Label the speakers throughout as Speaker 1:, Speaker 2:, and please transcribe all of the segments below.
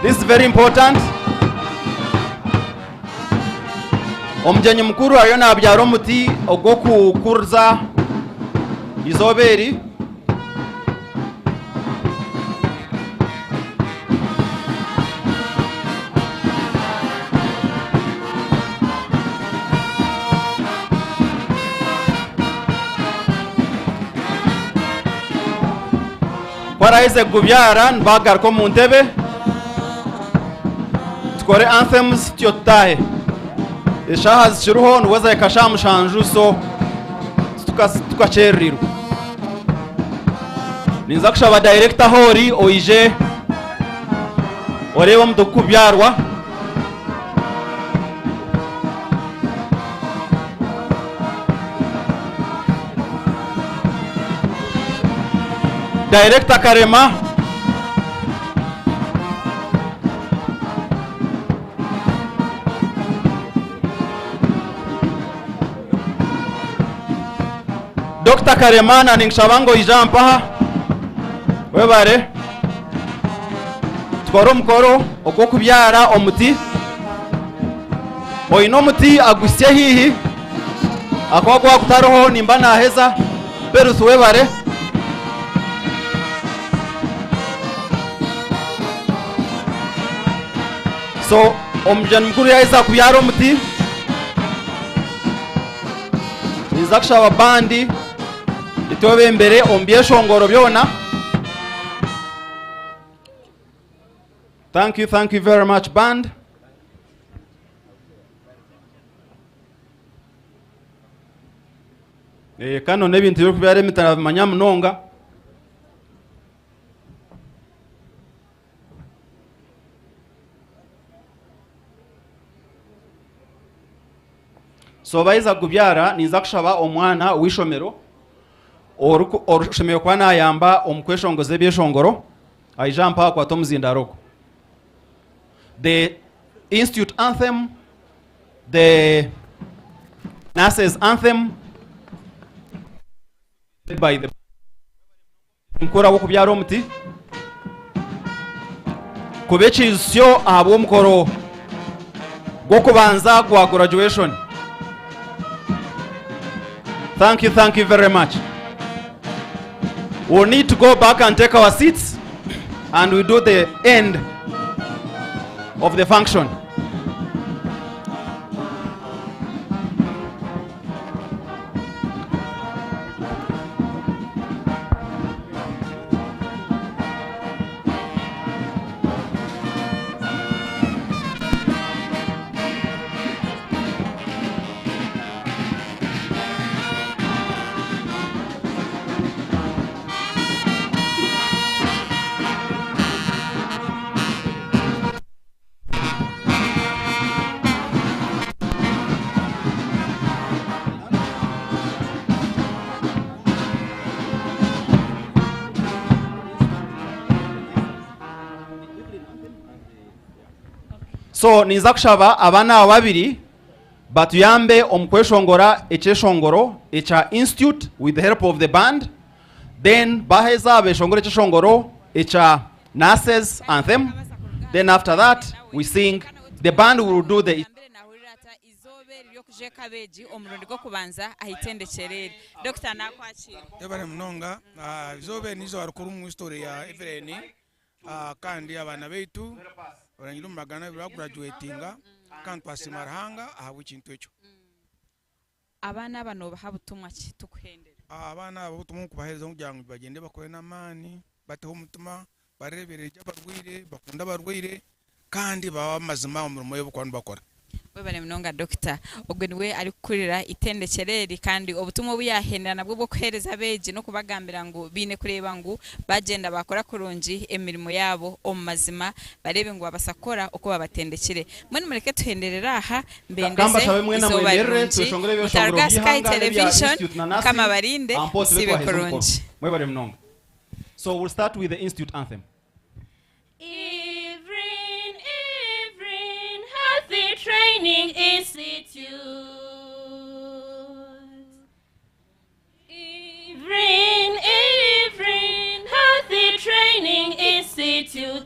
Speaker 1: This is very important. Omjenyi mkuru ayo nabyaro muti ogwo kukurza izoberi. Kwarahize kubyara nbagar ko mu ntebe tukore anthems tyotahe eshaha ziruho nuweza ikasha mushanju so tukacherirwa ninza kushaba director hori oije oreba mtu kubyarwa Director Karema Dr. Karemana ningshabango ijampaha webare twaro mukoro okwo kubyara omuti oyino muti agusye hihi akwagwa kutaroho nimba naheza perusu webare so omjani mkuru yaisa kubyara omuti nizakushaba bandi itobe mbere ombyeshongoro byona. Thank you very much band. Kano nebintu byo kubyara emitara manya munonga. So baiza kubyara niza kushaba omwana wishomero orushomero kwa nayamba omukweshongoze byeshongoro aijampa kwa tomuzindaroko. The institute anthem, the nurses anthem by the mkora wo kubyara omuti kubekizyo abo mukoro gwo kubanza kwa graduation. Thank you very much. We'll need to go back and take our seats and we do the end of the function. So niza kushaba abana babiri batuyambe omukweshongora echeshongoro echa institute with the help of the band, then baheza beshongora echeshongoro echa nurses anthem, then after that we sing, the band will do the
Speaker 2: Abeegi omurundi gwo kubanza ahitendekerere. Dr. nakwakira
Speaker 3: Evelyn mnonga zobe nizo arukuru mu story ya Evelyn kandi abana beitu baranyira magana bira graduatinga kandi twasimarahanga ahawe ikintu echo.
Speaker 2: Abana bano bahabutumwa ki tukuhendera?
Speaker 3: Abana ababutumwa kubahereza kugira ngo bagende bakore namani bateho umutuma barebere cy'abarwire bakunda barwire kandi baba mazima umurimo yo kwanu bakora.
Speaker 2: Webale mnonga Dr. Ogwe niwe ari kukurira itendekereri kandi obutumwa buyahendera nabwo bwo kuhereza Abeegi no kubagambira ngo bine kureba ngo bagenda bakora kurungi emirimo yabo omazima barebe ngo babasakora uko babatendekire. Mwene mureke tuhenderera aha mbendeze izo Sky Television kama barinde sibe kurungi.
Speaker 1: Webale mnonga. So we'll start with the institute anthem.
Speaker 4: Training Institute. Evelyn Healthy Training Institute.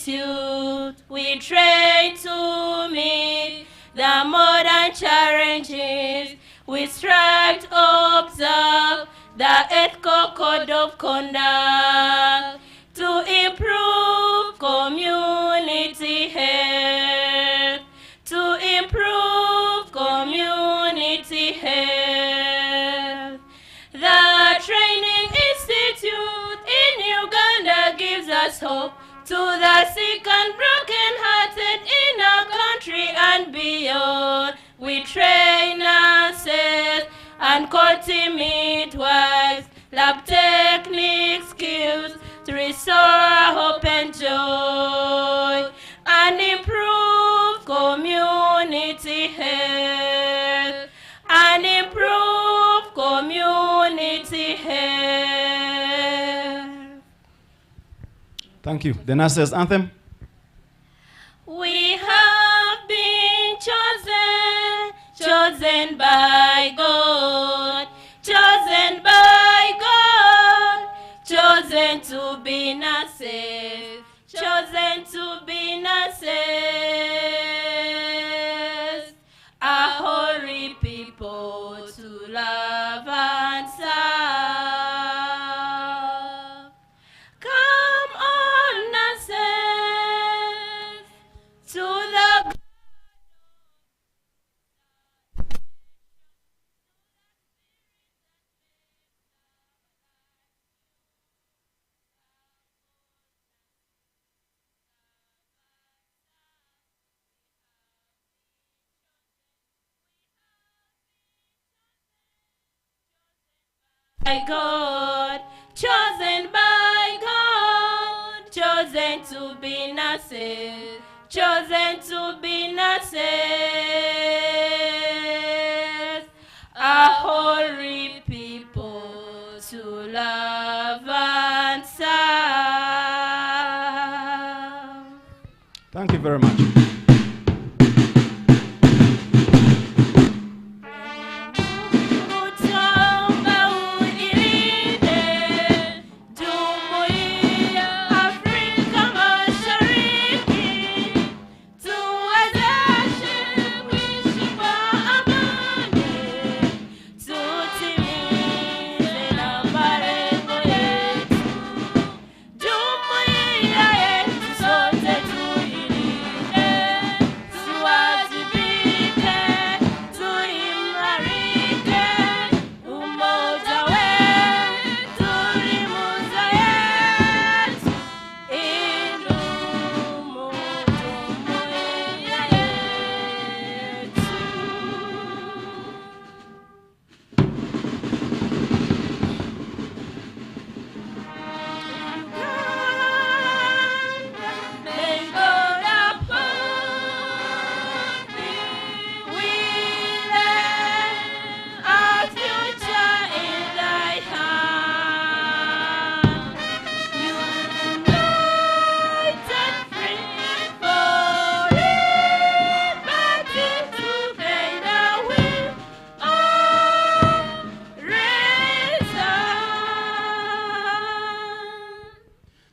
Speaker 4: Institute, we train to meet the modern challenges. We strive to observe the ethical code of conduct to improve community health, to improve community health. The Training Institute in Uganda gives us hope to the sick and broken-hearted in our country and beyond. We train nurses and quality midwives, lab technique skills to restore hope and joy and improve community health, and improve community health.
Speaker 1: Thank you. The nurses anthem.
Speaker 4: We have been chosen by God, chosen by God, chosen to be nurses, chosen to be nurses, Ahari people to love and serve. Come on, nurses, to the by God, chosen by God, chosen to be nurses, chosen to be nurses, Ahari people to love and serve.
Speaker 1: Thank you very much.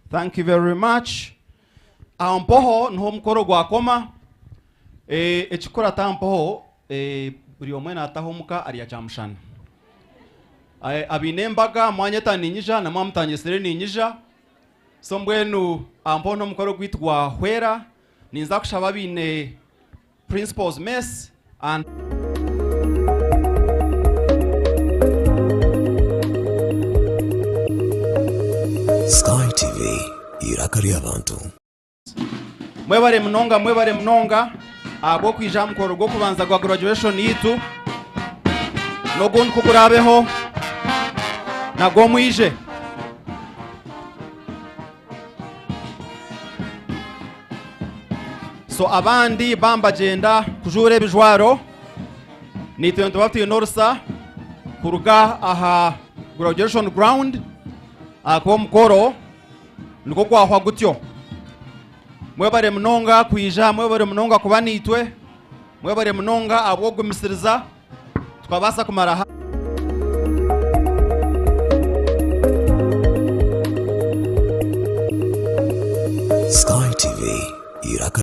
Speaker 1: Thank you very much. Ampoho nho mukoro gwakoma ekikora tampoho buri omwe natahomuka ari yachamushana abinembaga mwanyeta ninyija na mwamutanyesere ninyija sombwenu ampoho no mukoro gwitwa hwera ninza kushaba bine principals mess and
Speaker 5: StarTimes irakari abantu
Speaker 1: mwebare mnonga abo kwija mukoro gwo kubanza gwa graduation yitu no gon kukurabeho na gwo mwije so abandi bamba agenda kujure bijwaro ni 20 norsa kuruga aha graduation ground ako mukoro niko kwahwa gutyo mwebare mnonga kwija mwebare mnonga kubanitwe mwebare mnonga abo gumisiriza twabasa kumara
Speaker 5: StarTimes GoTv. Iraka